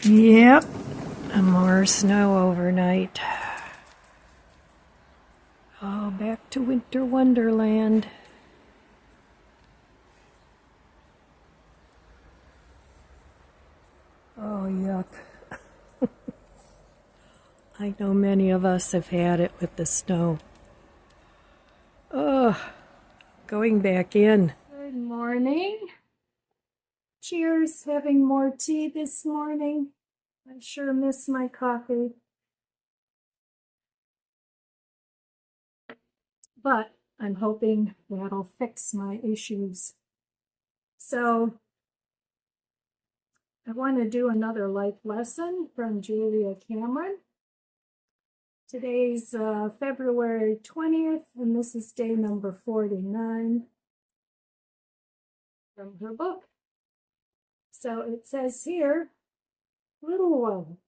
Yep, more snow overnight. Oh, back to winter wonderland. Oh, yuck. I know many of us have had it with the snow. Oh, going back in. Good morning. Cheers, having more tea this morning. I sure miss my coffee. But I'm hoping that'll fix my issues. So I want to do another life lesson from Julia Cameron. Today's February 20th, and this is day number 49 from her book. So it says here, little one,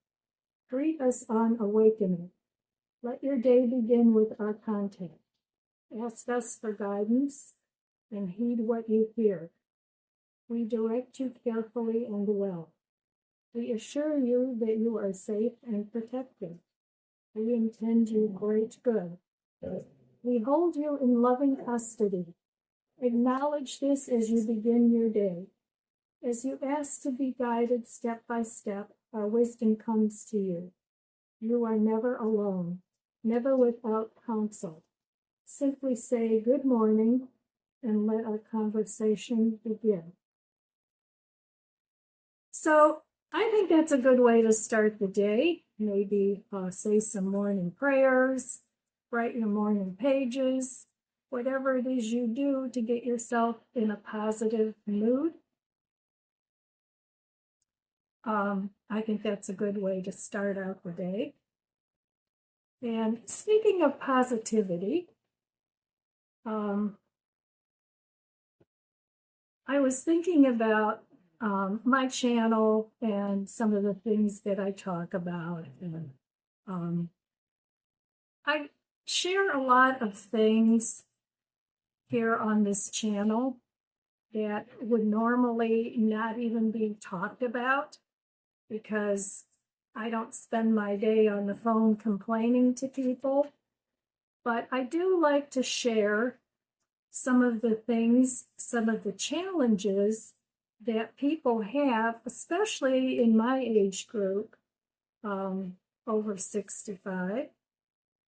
greet us on awakening. Let your day begin with our contact. Ask us for guidance and heed what you hear. We direct you carefully and well. We assure you that you are safe and protected. We intend you great good. We hold you in loving custody. Acknowledge this as you begin your day. As you ask to be guided step by step, our wisdom comes to you. You are never alone, never without counsel. Simply say good morning and let our conversation begin. So I think that's a good way to start the day. Maybe say some morning prayers, write your morning pages, whatever it is you do to get yourself in a positive mood. I think that's a good way to start out the day. And speaking of positivity, I was thinking about my channel and some of the things that I talk about. And I share a lot of things here on this channel that would normally not even be talked about because I don't spend my day on the phone complaining to people. But I do like to share some of the things, some of the challenges that people have, especially in my age group, over 65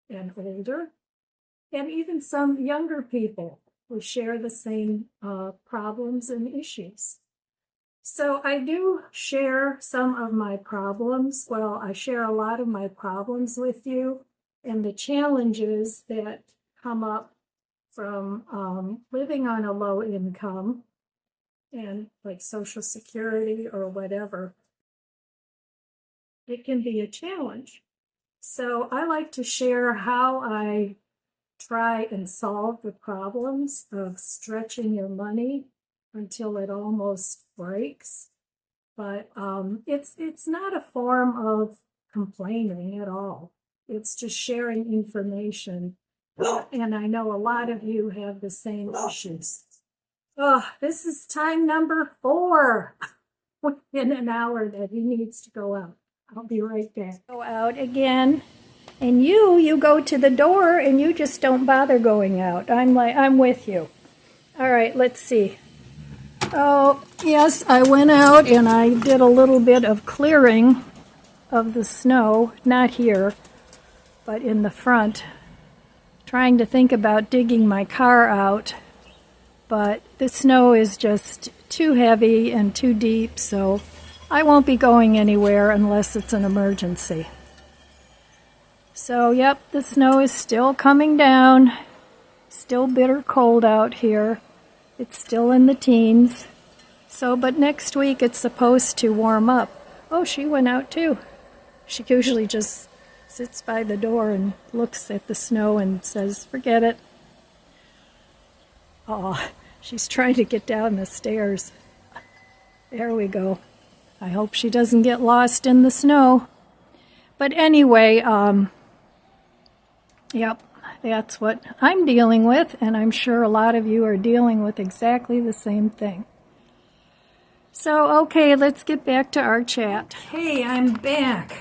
and older, and even some younger people who share the same problems and issues. So I do share some of my problems. Well, I share a lot of my problems with you and the challenges that come up from living on a low income and like Social Security or whatever. It can be a challenge. So I like to share how I try and solve the problems of stretching your money until it almost breaks. But it's not a form of complaining at all. It's just sharing information. And I know a lot of you have the same issues. Oh, this is time number 4 in an hour that he needs to go out. I'll be right back. Go out again. And you go to the door and you just don't bother going out. I'm with you. All right, let's see. Oh, yes, I went out and I did a little bit of clearing of the snow, not here, but in the front, trying to think about digging my car out, but the snow is just too heavy and too deep, so I won't be going anywhere unless it's an emergency. So, yep, the snow is still coming down, still bitter cold out here. It's still in the teens. So, but next week it's supposed to warm up. Oh, she went out too. She usually just sits by the door and looks at the snow and says, forget it. Oh, she's trying to get down the stairs. There we go. I hope she doesn't get lost in the snow. But anyway, yep, that's what I'm dealing with, and I'm sure a lot of you are dealing with exactly the same thing. So, okay, let's get back to our chat. Hey, I'm back.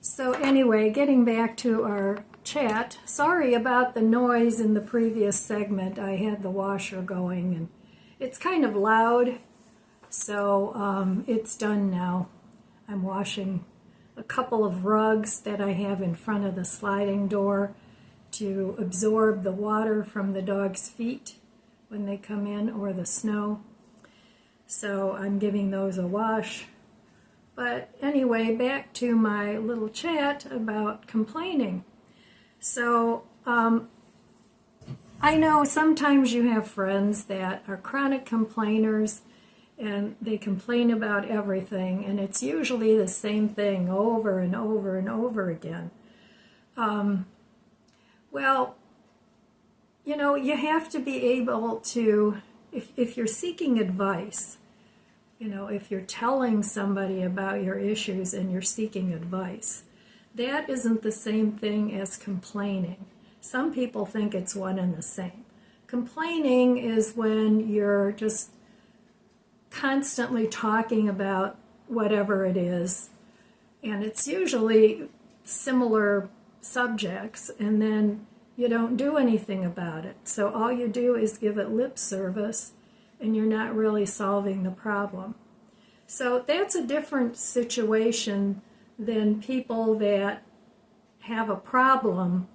So anyway, getting back to our chat, sorry about the noise in the previous segment. I had the washer going and it's kind of loud, so it's done now. I'm washing a couple of rugs that I have in front of the sliding door to absorb the water from the dog's feet when they come in, or the snow. So I'm giving those a wash. But anyway, back to my little chat about complaining. So I know sometimes you have friends that are chronic complainers and they complain about everything, and it's usually the same thing over and over and over again. Well, you know, you have to be able to, if you're seeking advice, you know, if you're telling somebody about your issues and you're seeking advice, that isn't the same thing as complaining. Some people think it's one and the same. Complaining is when you're just constantly talking about whatever it is, and it's usually similar subjects, and then you don't do anything about it. So all you do is give it lip service, and you're not really solving the problem. So that's a different situation than people that have a problem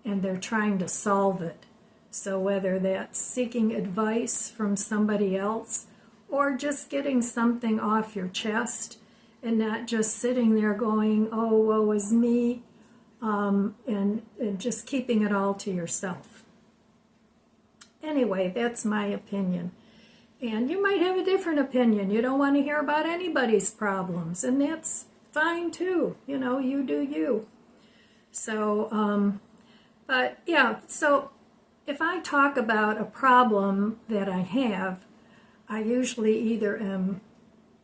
and they're trying to solve it. So whether that's seeking advice from somebody else or just getting something off your chest and not just sitting there going, oh, woe is me, and just keeping it all to yourself. Anyway, that's my opinion. And you might have a different opinion. You don't want to hear about anybody's problems, and that's fine too. You know, you do you. So, but yeah, so if I talk about a problem that I have, I usually either am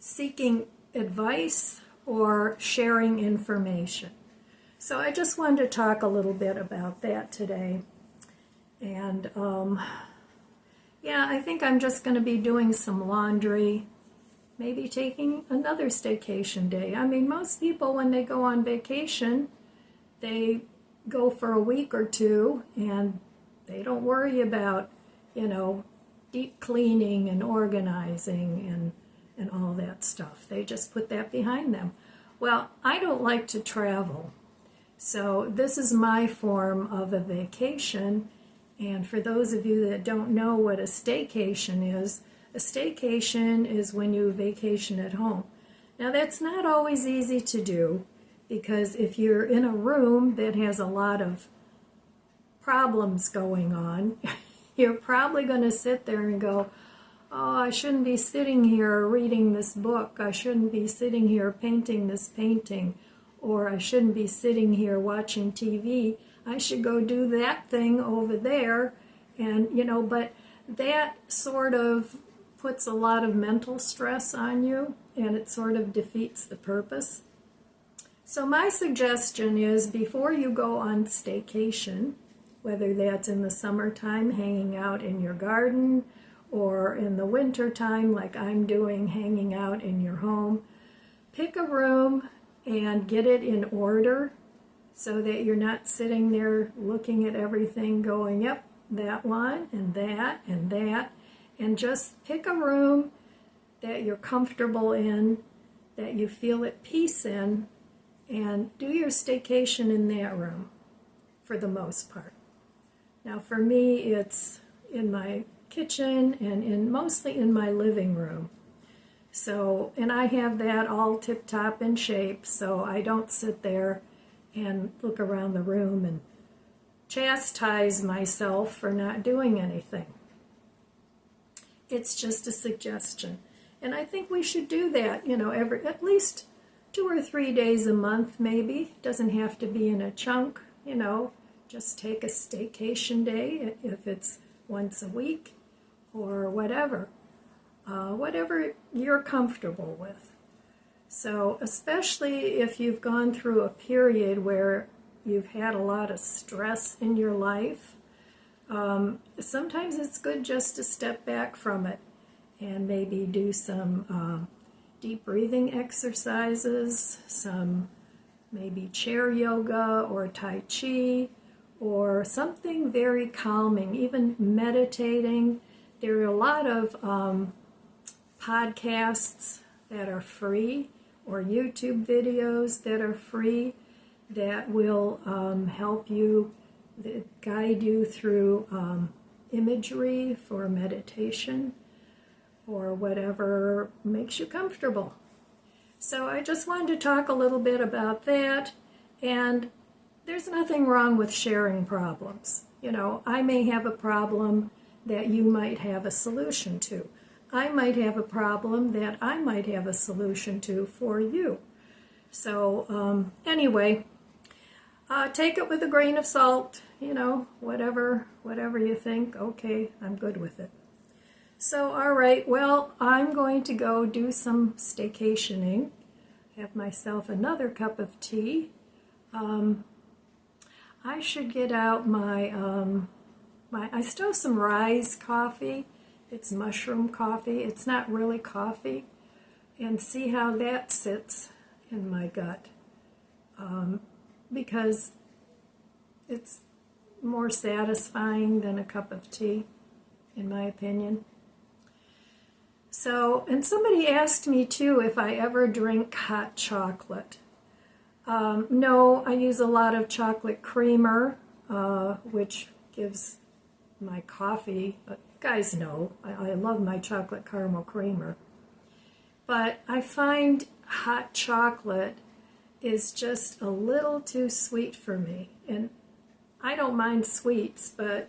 seeking advice or sharing information. So I just wanted to talk a little bit about that today. And yeah, I think I'm just going to be doing some laundry, maybe taking another staycation day. I mean, most people, when they go on vacation, they go for a week or two, and they don't worry about, you know, deep cleaning and organizing and all that stuff. They just put that behind them. Well, I don't like to travel, so this is my form of a vacation. And for those of you that don't know what a staycation is when you vacation at home. Now, that's not always easy to do, because if you're in a room that has a lot of problems going on, you're probably going to sit there and go, oh, I shouldn't be sitting here reading this book. I shouldn't be sitting here painting this painting. Or I shouldn't be sitting here watching TV. I should go do that thing over there. And, you know, but that sort of puts a lot of mental stress on you, and it sort of defeats the purpose. So my suggestion is, before you go on staycation, whether that's in the summertime hanging out in your garden, or in the wintertime like I'm doing, hanging out in your home, pick a room and get it in order so that you're not sitting there looking at everything going, yep, that one and that and that, and just pick a room that you're comfortable in, that you feel at peace in, and do your staycation in that room for the most part. Now for me, it's in my kitchen and mostly in my living room. So, and I have that all tip-top in shape, so I don't sit there and look around the room and chastise myself for not doing anything. It's just a suggestion. And I think we should do that, you know, at least 2 or 3 days a month, maybe. Doesn't have to be in a chunk, you know. Just take a staycation day if it's once a week or whatever. Whatever you're comfortable with. So especially if you've gone through a period where you've had a lot of stress in your life, sometimes it's good just to step back from it and maybe do some deep breathing exercises, some maybe chair yoga or Tai Chi, or something very calming, even meditating. There are a lot of podcasts that are free or YouTube videos that are free that will help you, guide you through imagery for meditation or whatever makes you comfortable. So I just wanted to talk a little bit about that, and there's nothing wrong with sharing problems. You know, I may have a problem that you might have a solution to. I might have a problem that I might have a solution to for you. So anyway, take it with a grain of salt, you know, whatever you think, okay, I'm good with it. So, all right, well, I'm going to go do some staycationing, have myself another cup of tea. I should get out I still have some Rise coffee. It's mushroom coffee. It's not really coffee. And see how that sits in my gut. Because it's more satisfying than a cup of tea, in my opinion. So, and somebody asked me too if I ever drink hot chocolate. No, I use a lot of chocolate creamer, which gives my coffee, you guys know, I love my chocolate caramel creamer. But I find hot chocolate is just a little too sweet for me. And I don't mind sweets, but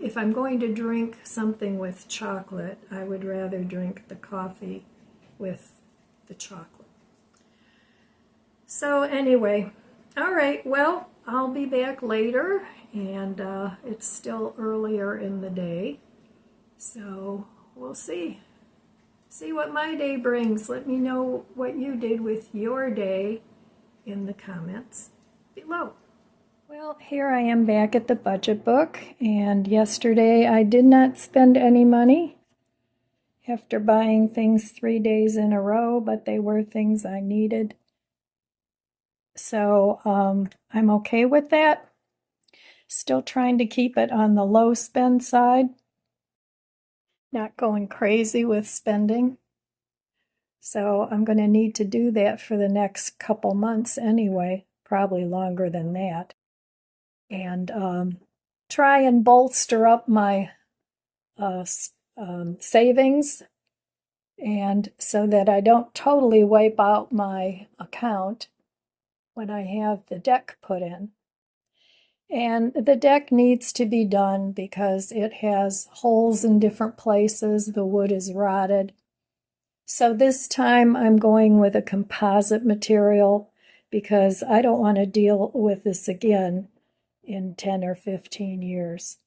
if I'm going to drink something with chocolate, I would rather drink the coffee with the chocolate. So anyway, all right, well, I'll be back later, and it's still earlier in the day, so we'll see. See what my day brings. Let me know what you did with your day in the comments below. Well, here I am back at the budget book, and yesterday I did not spend any money after buying things 3 days in a row, but they were things I needed. So I'm okay with that. Still trying to keep it on the low spend side, not going crazy with spending. So I'm going to need to do that for the next couple months anyway, probably longer than that. And try and bolster up my savings, and so that I don't totally wipe out my account when I have the deck put in. And the deck needs to be done because it has holes in different places. The wood is rotted. So this time I'm going with a composite material because I don't want to deal with this again in 10 or 15 years.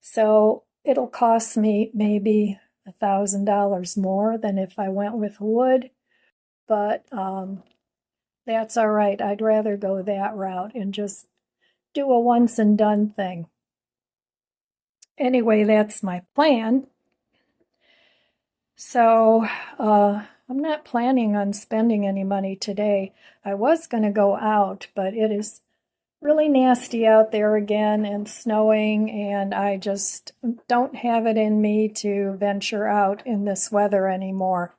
So it'll cost me maybe $1,000 more than if I went with wood, but that's all right. I'd rather go that route and just do a once and done thing. Anyway, that's my plan. So I'm not planning on spending any money today. I was going to go out, but it is really nasty out there again and snowing, and I just don't have it in me to venture out in this weather anymore.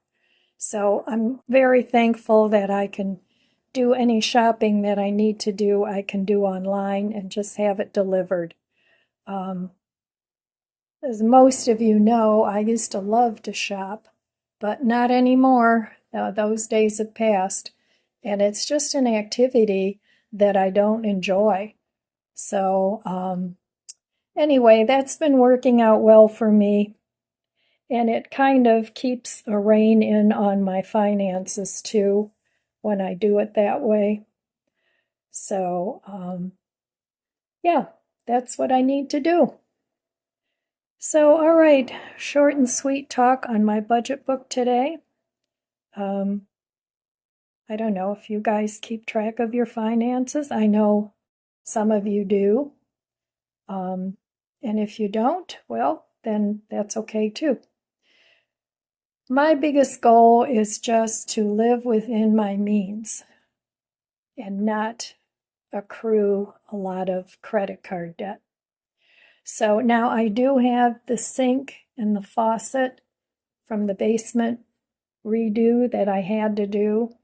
So I'm very thankful that I can do any shopping that I need to do, I can do online and just have it delivered. As most of you know, I used to love to shop, but not anymore. Those days have passed, and it's just an activity that I don't enjoy. So anyway, that's been working out well for me, and it kind of keeps a rein in on my finances too when I do it that way. So yeah, that's what I need to do. So, all right, short and sweet talk on my budget book today. I don't know if you guys keep track of your finances. I know some of you do. And if you don't, well, then that's okay too. My biggest goal is just to live within my means and not accrue a lot of credit card debt. So now I do have the sink and the faucet from the basement redo that I had to do.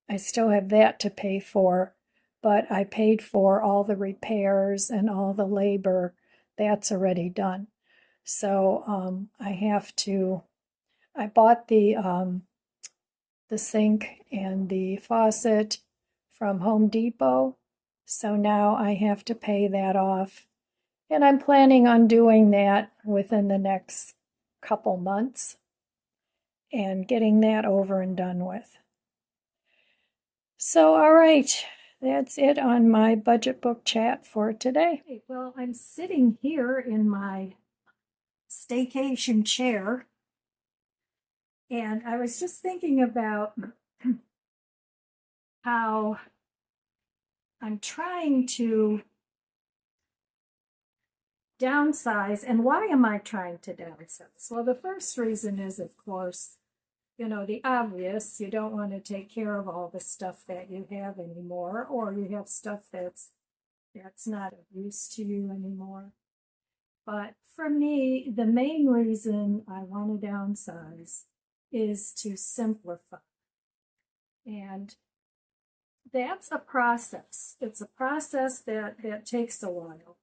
I still have that to pay for, but I paid for all the repairs and all the labor. That's already done. So I bought the sink and the faucet from Home Depot. So now I have to pay that off. And I'm planning on doing that within the next couple months and getting that over and done with. So, all right, that's it on my budget book chat for today. Well, I'm sitting here in my staycation chair, and I was just thinking about how I'm trying to downsize. And why am I trying to downsize? Well, the first reason is, of course, the obvious. You don't want to take care of all the stuff that you have anymore, or you have stuff that's not of use to you anymore. But for me, the main reason I want to downsize is to simplify. And that's a process. It's a process that takes a while.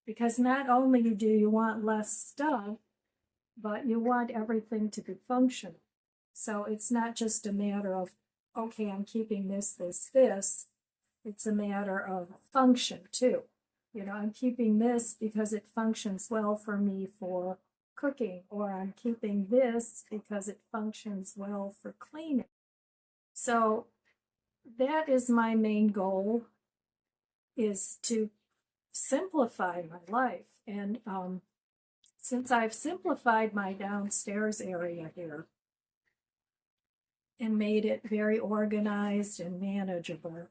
Because not only do you want less stuff, but you want everything to be functional. So it's not just a matter of, okay, I'm keeping this. It's a matter of function too. I'm keeping this because it functions well for me for cooking, or I'm keeping this because it functions well for cleaning. So that is my main goal, is to simplify my life. And since I've simplified my downstairs area here and made it very organized and manageable,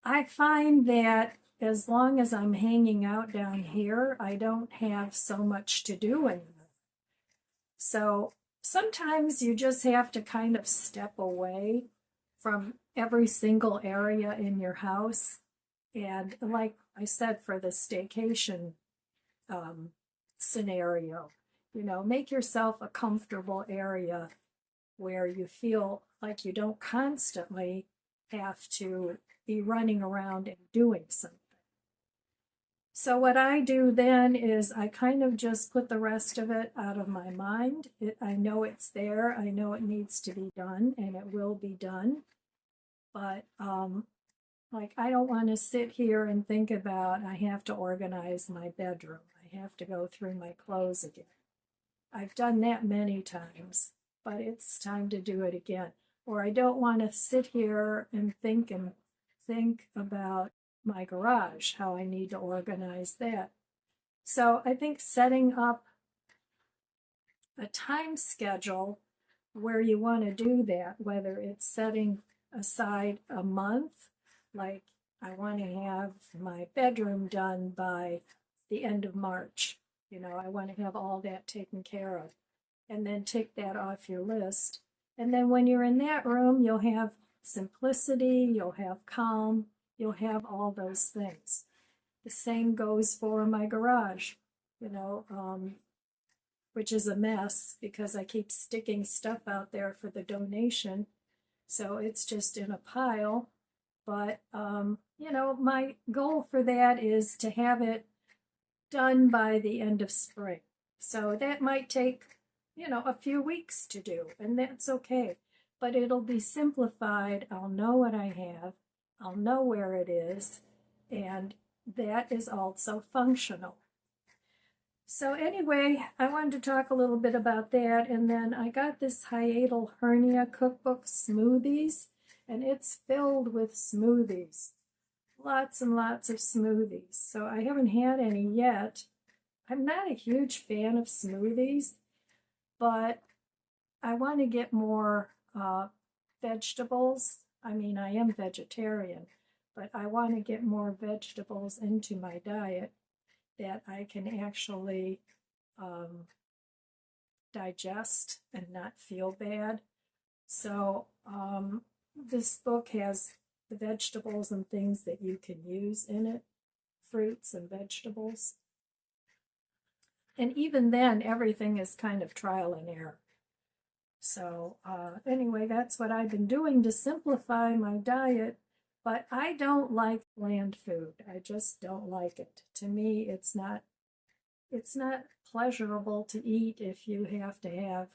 I find that as long as I'm hanging out down here, I don't have so much to do anymore. So sometimes you just have to kind of step away from every single area in your house. And like I said, for the staycation scenario, make yourself a comfortable area where you feel like you don't constantly have to be running around and doing something. So what I do then is I kind of just put the rest of it out of my mind. I know it's there. I know it needs to be done, and it will be done. But like, I don't want to sit here and think about, I have to organize my bedroom. I have to go through my clothes again. I've done that many times, but it's time to do it again. Or I don't want to sit here and think about my garage, how I need to organize that. So I think setting up a time schedule where you want to do that, whether it's setting aside a month, like I want to have my bedroom done by the end of March. I want to have all that taken care of, and then tick that off your list. And then when you're in that room, you'll have simplicity, you'll have calm, you'll have all those things. The same goes for my garage, you know, which is a mess because I keep sticking stuff out there for the donation. So it's just in a pile. But, my goal for that is to have it done by the end of spring. So that might take, a few weeks to do, and that's okay. But it'll be simplified. I'll know what I have, I'll know where it is, and that is also functional. So anyway, I wanted to talk a little bit about that, and then I got this hiatal hernia cookbook, smoothies, and it's filled with smoothies. Lots and lots of smoothies. So I haven't had any yet. I'm not a huge fan of smoothies, but I want to get more vegetables. I mean, I am vegetarian, but I want to get more vegetables into my diet that I can actually digest and not feel bad. So this book has the vegetables and things that you can use in it, fruits and vegetables. And even then, everything is kind of trial and error. So anyway, that's what I've been doing to simplify my diet. But I don't like bland food. I just don't like it. To me, it's not pleasurable to eat if you have to have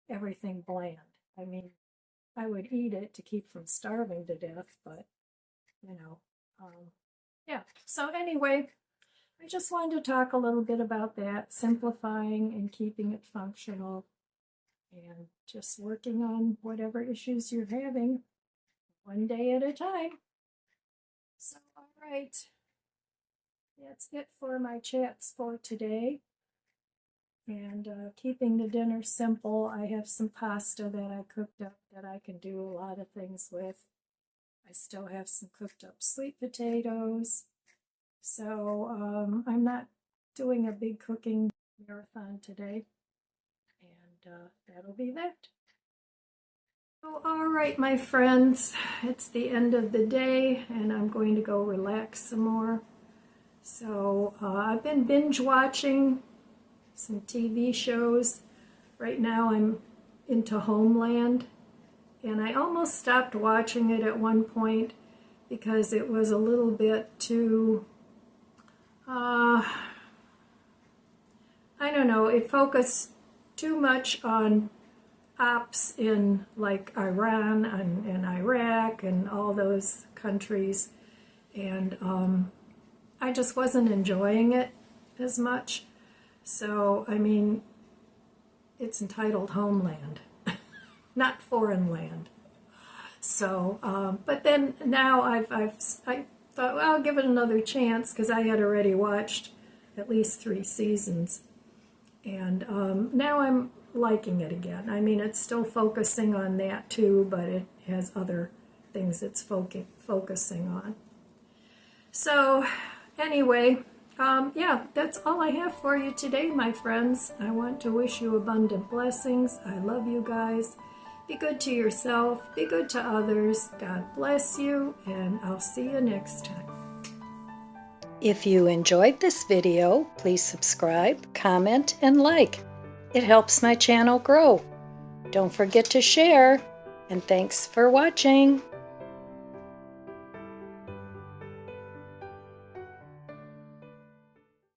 everything bland. I mean, I would eat it to keep from starving to death, but you know, yeah. So anyway, I just wanted to talk a little bit about that, simplifying and keeping it functional, and just working on whatever issues you're having one day at a time. So, all right, that's it for my chats for today. And keeping the dinner simple, I have some pasta that I cooked up that I can do a lot of things with. I still have some cooked up sweet potatoes. So I'm not doing a big cooking marathon today. And that'll be that. Oh, all right, my friends, it's the end of the day and I'm going to go relax some more. So I've been binge watching some TV shows. Right now I'm into Homeland, and I almost stopped watching it at one point because it was a little bit too, I don't know, it focused too much on ops in like Iran and Iraq and all those countries, and I just wasn't enjoying it as much. So, I mean, it's entitled Homeland, not Foreign Land. So, but then now I thought, well, I'll give it another chance because I had already watched at least 3 seasons. And now I'm liking it again. I mean, it's still focusing on that too, but it has other things it's focusing on. So, anyway, yeah, that's all I have for you today, my friends. I want to wish you abundant blessings. I love you guys. Be good to yourself. Be good to others. God bless you, and I'll see you next time. If you enjoyed this video, please subscribe, comment, and like. It helps my channel grow. Don't forget to share, and thanks for watching.